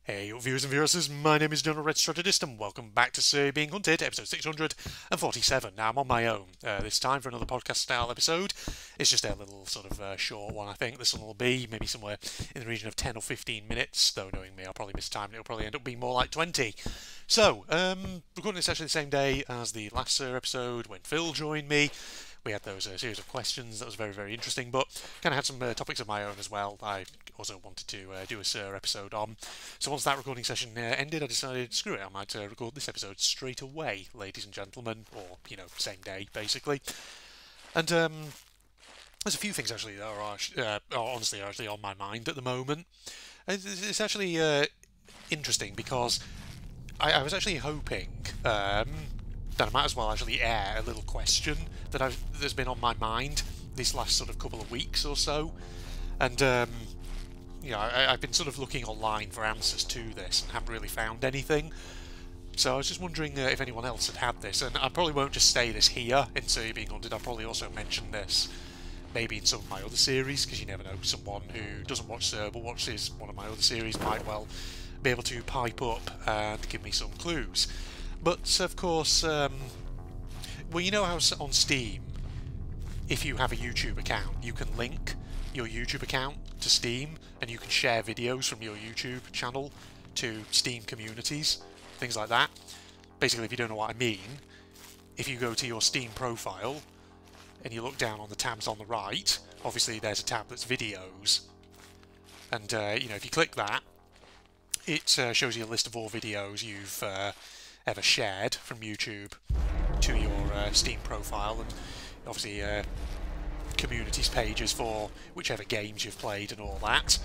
Hey viewers and viewers, my name is Derived Strategist and welcome back to Say Being Hunted, episode 647. Now I'm on my own this time for another podcast style episode. It's just a little sort of short one, I think. This one will be maybe somewhere in the region of 10 or 15 minutes, though knowing me I'll probably miss time and it'll probably end up being more like 20. So, recording this actually the same day as the last episode when Phil joined me. We had those series of questions. That was very, very interesting, but kind of had some topics of my own as well I also wanted to do a episode on. So once that recording session ended, I decided, screw it, I might record this episode straight away, ladies and gentlemen, or, same day, basically. And there's a few things, actually, that are honestly actually on my mind at the moment. It's actually interesting because I was actually hoping that I might as well actually air a little question that's been on my mind these last sort of couple of weeks or so. And, I've been sort of looking online for answers to this and haven't really found anything. So I was just wondering if anyone else had this. And I probably won't just say this here in Say Being Hunted, I'll probably also mention this maybe in some of my other series, because you never know, someone who doesn't watch Sir but watches one of my other series might well be able to pipe up and give me some clues. But, of course, well, you know how on Steam, if you have a YouTube account, you can link your YouTube account to Steam, and you can share videos from your YouTube channel to Steam communities, things like that. Basically, if you don't know what I mean, if you go to your Steam profile, and you look down on the tabs on the right, obviously there's a tab that's videos, and, if you click that, it shows you a list of all videos you've ever shared from YouTube to your Steam profile, and obviously communities pages for whichever games you've played and all that.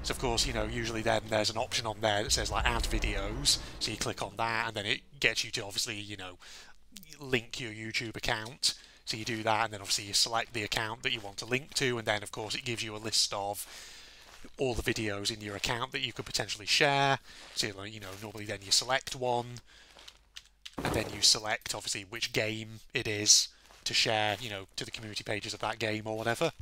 So of course, usually then there's an option on there that says like add videos, so you click on that and then it gets you to obviously, link your YouTube account. So you do that and then obviously you select the account that you want to link to, and then of course it gives you a list of all the videos in your account that you could potentially share. So, normally then you select one, and then you select, obviously, which game it is to share, to the community pages of that game or whatever.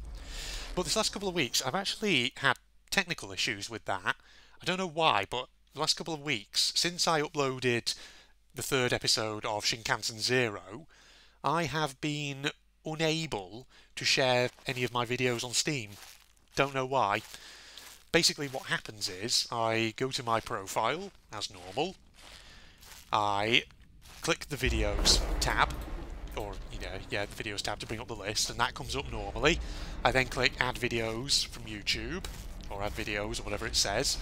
But this last couple of weeks, I've actually had technical issues with that. I don't know why, but the last couple of weeks, since I uploaded the third episode of Shinkansen Zero, I have been unable to share any of my videos on Steam. Don't know why. Basically what happens is, I go to my profile, as normal, I click the videos tab, or, the videos tab to bring up the list, and that comes up normally. I then click add videos from YouTube, or add videos, or whatever it says.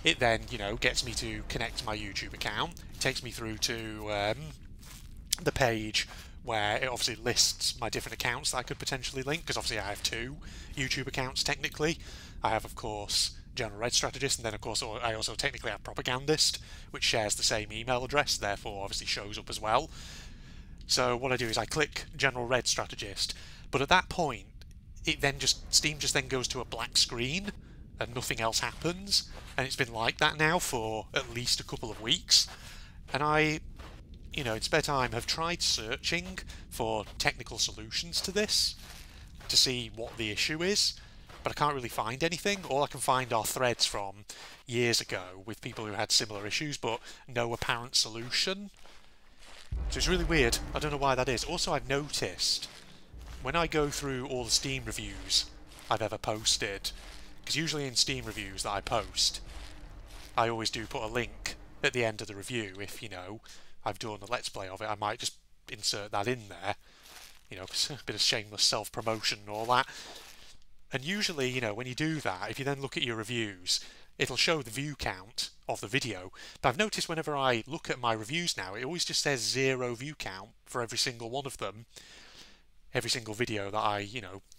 It then, gets me to connect my YouTube account. It takes me through to the page where it obviously lists my different accounts that I could potentially link, because obviously I have two YouTube accounts technically. I have, of course, General Red Strategist, and then, of course, I also technically have Propagandist, which shares the same email address, therefore obviously shows up as well. So what I do is I click General Red Strategist, but at that point, Steam just then goes to a black screen, and nothing else happens, and it's been like that now for at least a couple of weeks. And I, in spare time, have tried searching for technical solutions to this, to see what the issue is, but I can't really find anything. All I can find are threads from years ago with people who had similar issues, but no apparent solution. So it's really weird. I don't know why that is. Also, I've noticed when I go through all the Steam reviews I've ever posted, because usually in Steam reviews that I post, I always do put a link at the end of the review. If, I've done a Let's Play of it, I might just insert that in there. A bit of shameless self-promotion and all that. And usually, when you do that, if you then look at your reviews, it'll show the view count of the video. But I've noticed whenever I look at my reviews now, it always just says 0 view count for every single one of them. Every single video that I,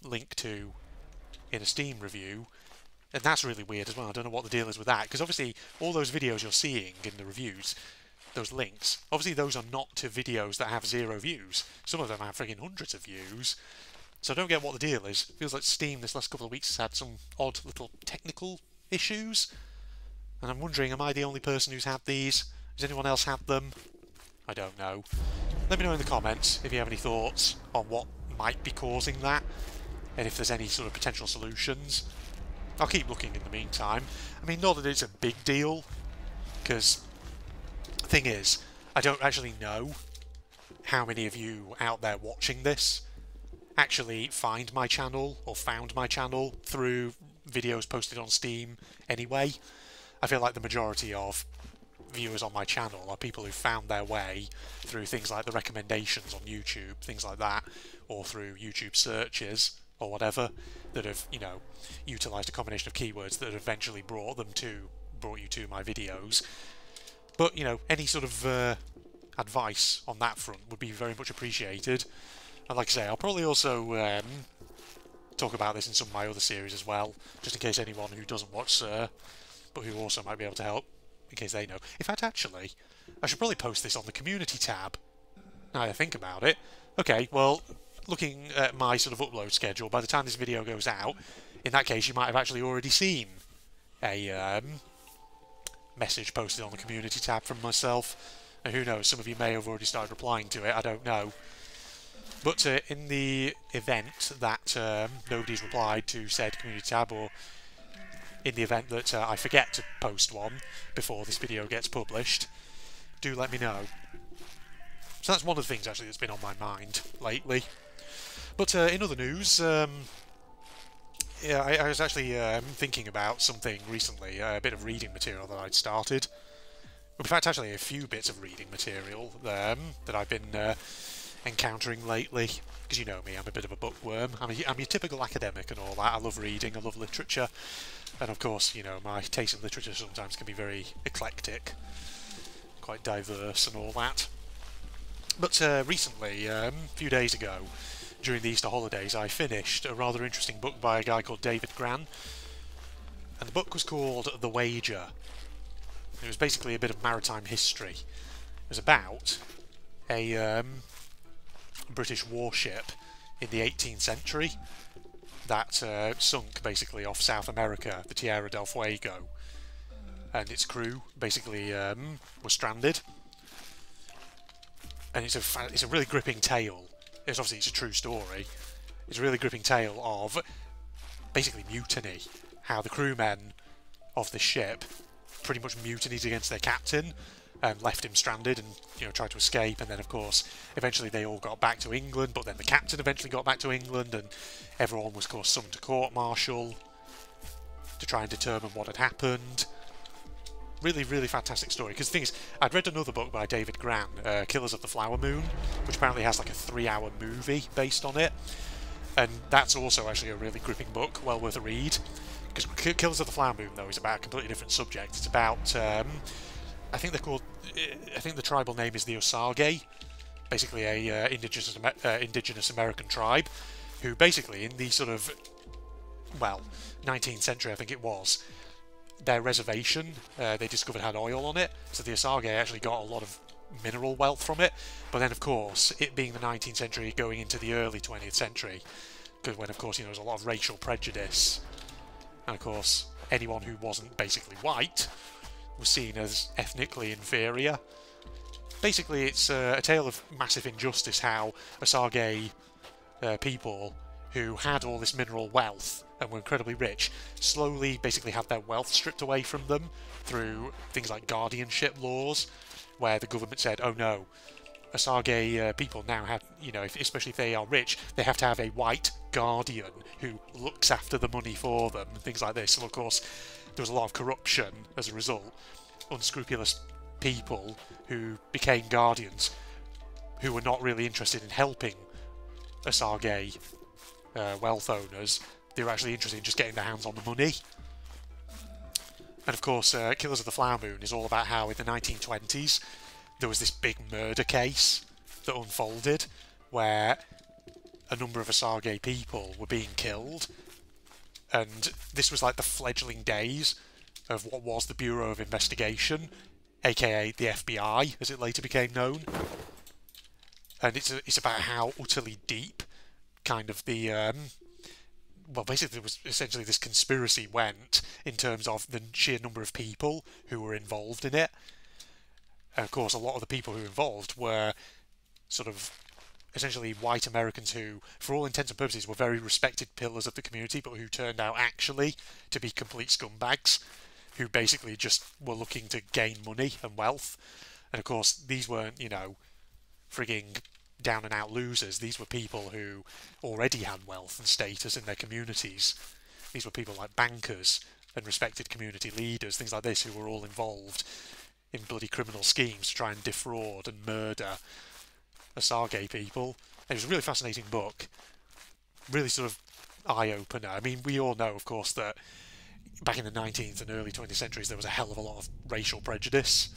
link to in a Steam review. And that's really weird as well. I don't know what the deal is with that. Because obviously, all those videos you're seeing in the reviews, those links, obviously those are not to videos that have 0 views. Some of them have friggin' hundreds of views. So I don't get what the deal is. It feels like Steam this last couple of weeks has had some odd little technical issues. And I'm wondering, am I the only person who's had these? Has anyone else had them? I don't know. Let me know in the comments if you have any thoughts on what might be causing that, and if there's any sort of potential solutions. I'll keep looking in the meantime. I mean, not that it's a big deal, because the thing is, I don't actually know how many of you out there watching this actually find my channel or found my channel through videos posted on Steam anyway. I feel like the majority of viewers on my channel are people who found their way through things like the recommendations on YouTube, things like that, or through YouTube searches or whatever, that have, you know, utilised a combination of keywords that eventually brought you to my videos. But, you know, any sort of advice on that front would be very much appreciated. And like I say, I'll probably also talk about this in some of my other series as well, just in case anyone who doesn't watch Sir, but who also might be able to help, in case they know. In fact, actually, I should probably post this on the community tab, now that I think about it. Okay, well, looking at my sort of upload schedule, by the time this video goes out, in that case you might have actually already seen a message posted on the community tab from myself. And who knows, some of you may have already started replying to it, I don't know. But in the event that nobody's replied to said community tab, or in the event that I forget to post one before this video gets published, do let me know. So that's one of the things actually that's been on my mind lately. But in other news, yeah, I was actually thinking about something recently, a bit of reading material that I'd started. In fact, actually a few bits of reading material that I've been encountering lately, because you know me, I'm a bit of a bookworm. I'm your typical academic and all that. I love reading, I love literature, and of course, you know, my taste in literature sometimes can be very eclectic, quite diverse and all that. But recently, a few days ago, during the Easter holidays, I finished a rather interesting book by a guy called David Gran, and the book was called The Wager. It was basically a bit of maritime history. It was about a British warship in the 18th century that sunk basically off South America, the Tierra del Fuego, and its crew basically was stranded. And it's a really gripping tale. It's obviously a true story. It's a really gripping tale of basically mutiny, how the crewmen of the ship pretty much mutinied against their captain and left him stranded and, you know, tried to escape. And then of course eventually they all got back to England, but then the captain eventually got back to England, and everyone was of course summoned to court-martial to try and determine what had happened. Really, really fantastic story. Because the thing is, I'd read another book by David Gran, Killers of the Flower Moon, which apparently has like a 3-hour movie based on it, and that's also actually a really gripping book, well worth a read. Because Killers of the Flower Moon, though, is about a completely different subject. It's about, I think they're called, I think the tribal name is the Osage, basically a indigenous American tribe, who basically in the sort of, well, 19th century I think it was, their reservation, they discovered had oil on it, so the Osage actually got a lot of mineral wealth from it. But then of course, it being the 19th century going into the early 20th century, because when of course, you know, there was a lot of racial prejudice, and of course anyone who wasn't basically white was seen as ethnically inferior. Basically it's a tale of massive injustice, how Osage people who had all this mineral wealth and were incredibly rich slowly basically had their wealth stripped away from them through things like guardianship laws, where the government said, oh no, Osage people now have, you know, especially if they are rich, they have to have a white guardian who looks after the money for them, and things like this. So of course there was a lot of corruption as a result. Unscrupulous people who became guardians, who were not really interested in helping Osage wealth owners. They were actually interested in just getting their hands on the money. And of course, Killers of the Flower Moon is all about how in the 1920s there was this big murder case that unfolded where a number of Osage people were being killed, and this was like the fledgling days of what was the Bureau of Investigation, aka the FBI as it later became known. And it's about how utterly deep kind of the well, basically there was essentially this conspiracy went in terms of the sheer number of people who were involved in it. And of course a lot of the people who were involved were sort of essentially white Americans who, for all intents and purposes, were very respected pillars of the community, but who turned out actually to be complete scumbags, who basically just were looking to gain money and wealth. And of course, these weren't, frigging down and out losers. These were people who already had wealth and status in their communities. These were people like bankers and respected community leaders, things like this, who were all involved in bloody criminal schemes to try and defraud and murder Asage people. It was a really fascinating book, really sort of eye-opener. I mean, we all know, of course, that back in the 19th and early 20th centuries there was a hell of a lot of racial prejudice.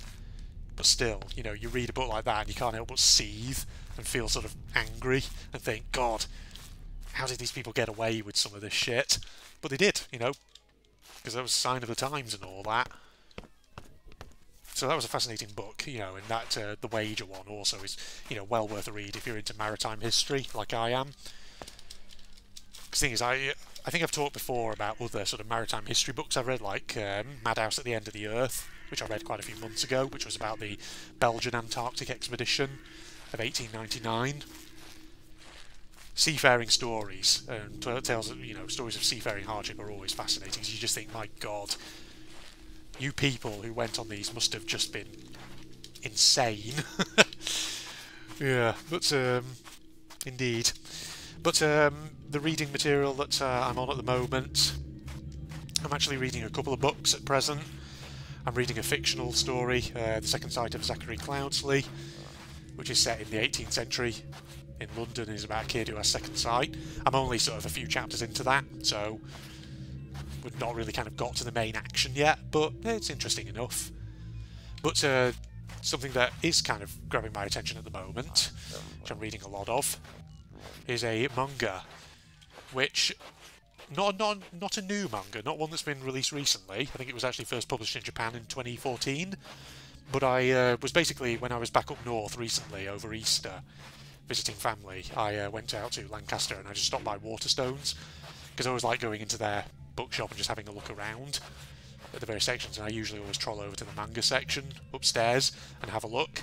But still, you read a book like that and you can't help but seethe and feel sort of angry and think, God, how did these people get away with some of this shit? But they did, because that was a sign of the times and all that. So that was a fascinating book, and that The Wager one also is, well worth a read if you're into maritime history, like I am. Because the thing is, I think I've talked before about other sort of maritime history books I've read, like Madhouse at the End of the Earth, which I read quite a few months ago, which was about the Belgian Antarctic expedition of 1899. Seafaring stories and tales of, stories of seafaring hardship are always fascinating, because you just think, my God, you people who went on these must have just been insane. Yeah, but indeed. But the reading material that I'm on at the moment, I'm actually reading a couple of books at present. I'm reading a fictional story, The Second Sight of Zachary Cloudsley, which is set in the 18th century in London, and is about a kid who has second sight. I'm only sort of a few chapters into that, so we've not really kind of got to the main action yet, but it's interesting enough. But something that is kind of grabbing my attention at the moment, which I'm reading a lot of, is a manga, which not a new manga, not one that's been released recently. I think it was actually first published in Japan in 2014. But I was basically, when I was back up north recently over Easter, visiting family, I went out to Lancaster and I just stopped by Waterstones, because I always like going into their bookshop and just having a look around at the various sections, and I usually always troll over to the manga section upstairs and have a look.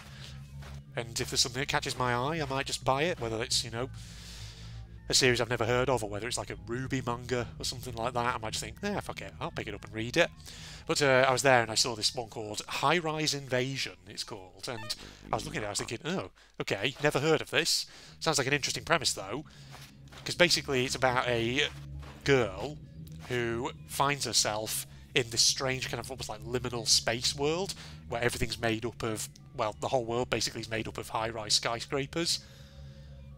And if there's something that catches my eye, I might just buy it, whether it's, a series I've never heard of, or whether it's like a Ruby manga or something like that. I might just think, fuck it, I'll pick it up and read it. But I was there and I saw this one called High Rise Invasion, it's called, and I was looking at it, I was thinking, oh, okay, never heard of this. Sounds like an interesting premise though, because basically it's about a girl who finds herself in this strange kind of almost like liminal space world where everything's made up of, well, the whole world basically is made up of high-rise skyscrapers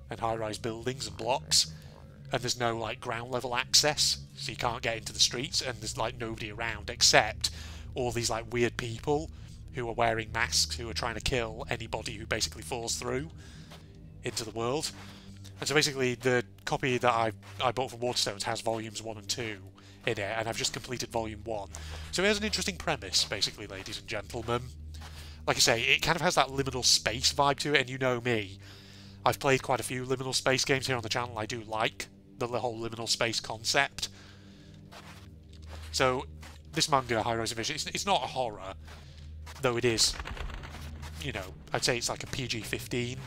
and high-rise buildings and blocks, and there's no like ground level access, so you can't get into the streets, and there's like nobody around except all these like weird people who are wearing masks who are trying to kill anybody who basically falls through into the world. And so basically the copy that I bought from Waterstones has volumes 1 and 2 in it, and I've just completed volume 1. So it has an interesting premise, basically, ladies and gentlemen. Like I say, it kind of has that liminal space vibe to it, and you know me, I've played quite a few liminal space games here on the channel. I do like the whole liminal space concept. So this manga, High Rise Invasion, it's not a horror, though it is, I'd say it's like a PG-15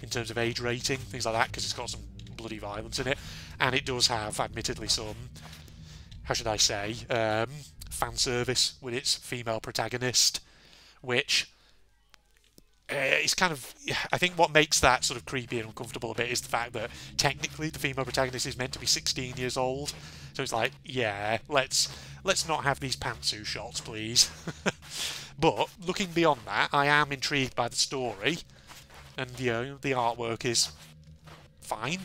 in terms of age rating, things like that, because it's got some bloody violence in it, and it does have, admittedly, some, how should I say, fan service with its female protagonist, which is kind of, I think what makes that sort of creepy and uncomfortable a bit is the fact that technically the female protagonist is meant to be 16 years old, so it's like, yeah, let's not have these pantsuit shots, please. But looking beyond that, I am intrigued by the story, and the artwork is fine.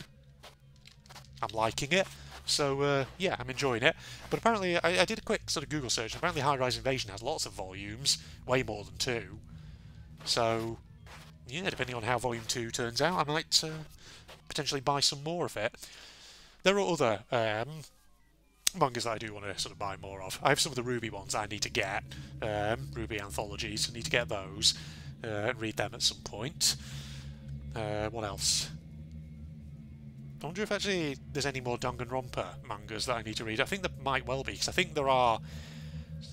I'm liking it. So, yeah, I'm enjoying it. But apparently, I did a quick sort of Google search, and apparently High Rise Invasion has lots of volumes, way more than 2. So, yeah, depending on how Volume 2 turns out, I might potentially buy some more of it. There are other mangas that I do want to sort of buy more of. I have some of the Ruby ones I need to get, Ruby anthologies, I need to get those, and read them at some point. What else? I wonder if actually there's any more Danganronpa mangas that I need to read. I think there might well be, because I think there are...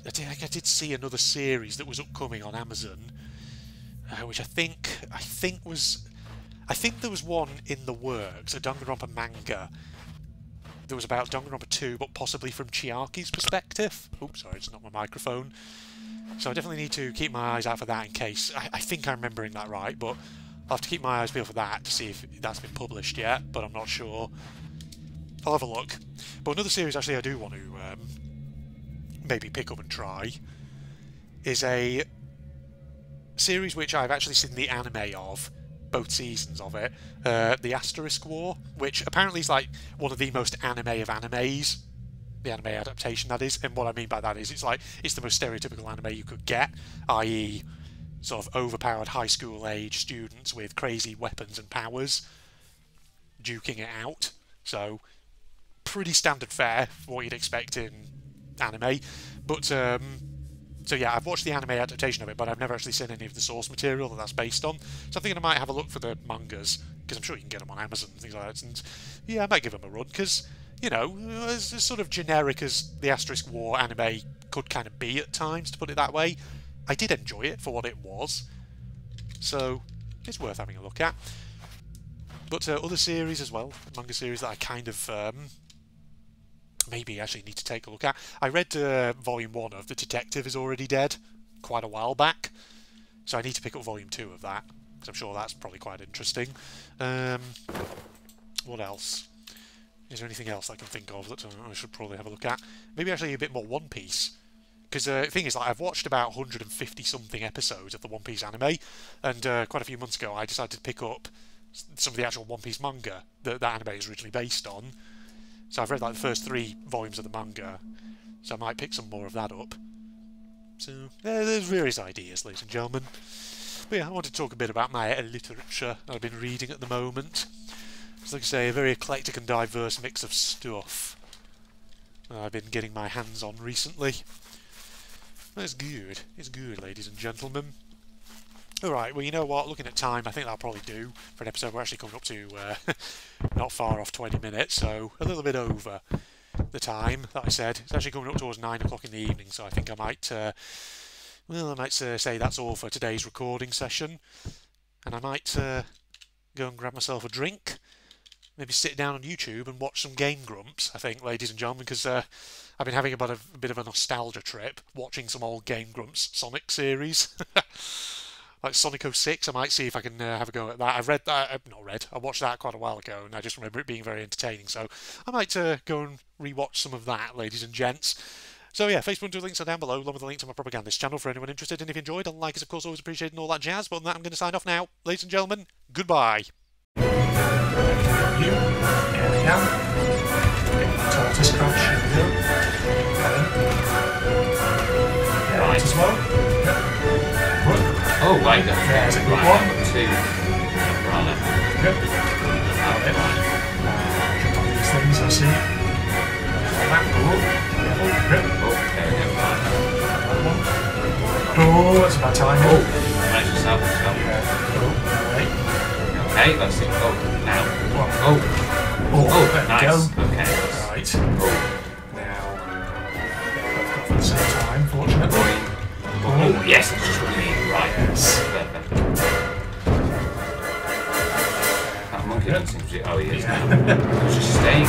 I did see another series that was upcoming on Amazon, which I think was... I think there was one in the works, a Danganronpa manga. There was about Danganronpa 2, but possibly from Chiaki's perspective. Oops, sorry, it's not my microphone. So I definitely need to keep my eyes out for that in case. I think I'm remembering that right, but I'll have to keep my eyes peeled for that to see if that's been published yet, but I'm not sure. I'll have a look. But another series actually I do want to maybe pick up and try is a series which I've actually seen the anime of, both seasons of it, the Asterisk War, which apparently is like one of the most anime of animes, the anime adaptation that is, and what I mean by that is it's the most stereotypical anime you could get, i.e. sort of overpowered high school age students with crazy weapons and powers duking it out, so pretty standard fare for what you'd expect in anime, but so yeah, I've watched the anime adaptation of it, but I've never actually seen any of the source material that that's based on. So I'm thinking I might have a look for the mangas, because I'm sure you can get them on Amazon and things like that. And yeah, I might give them a run, because, you know, as sort of generic as the Asterisk War anime could kind of be at times, to put it that way, I did enjoy it for what it was. So it's worth having a look at. But other series as well, manga series that I kind of maybe actually need to take a look at. I read Volume 1 of The Detective Is Already Dead quite a while back, so I need to pick up Volume 2 of that, because I'm sure that's probably quite interesting. What else? Is there anything else I can think of that I should probably have a look at? Maybe actually a bit more One Piece. Because the thing is, like, I've watched about 150-something episodes of the One Piece anime, and quite a few months ago I decided to pick up some of the actual One Piece manga that that anime is originally based on. So I've read like the first 3 volumes of the manga, so I might pick some more of that up. So there's various ideas, ladies and gentlemen. But yeah, I want to talk a bit about my literature that I've been reading at the moment. It's like I say, a very eclectic and diverse mix of stuff that I've been getting my hands on recently. It's good. It's good, ladies and gentlemen. Alright, well, you know what? Looking at time, I think that'll probably do for an episode. We're actually coming up to not far off 20 minutes, so a little bit over the time that I said. It's actually coming up towards 9 o'clock in the evening, so I think I might, say that's all for today's recording session. And I might go and grab myself a drink, maybe sit down on YouTube and watch some Game Grumps, I think, ladies and gentlemen, because I've been having a bit of a nostalgia trip watching some old Game Grumps Sonic series. Like Sonic 06, I might see if I can have a go at that. I watched that quite a while ago, and I just remember it being very entertaining, so I might go and rewatch some of that, ladies and gents. So yeah, Facebook and Twitter links are down below, along with the link to my propagandist channel for anyone interested, and if you enjoyed, a like is of course always appreciated and all that jazz, but on that I'm going to sign off now. Ladies and gentlemen, goodbye. As well. Oh, right, There's a good one. I've got 2. Right. Yep. These things I see. Oh, that's about time. Oh, manage yourself. Right. Okay, that's it. Oh, now. There nice. we go. Okay. Right. Now, both got for the same time, fortunately. Oh, yes, that's just really right. Yes. Perfect. That monkey doesn't seem to be. Oh, he is. Yeah. It's just staying.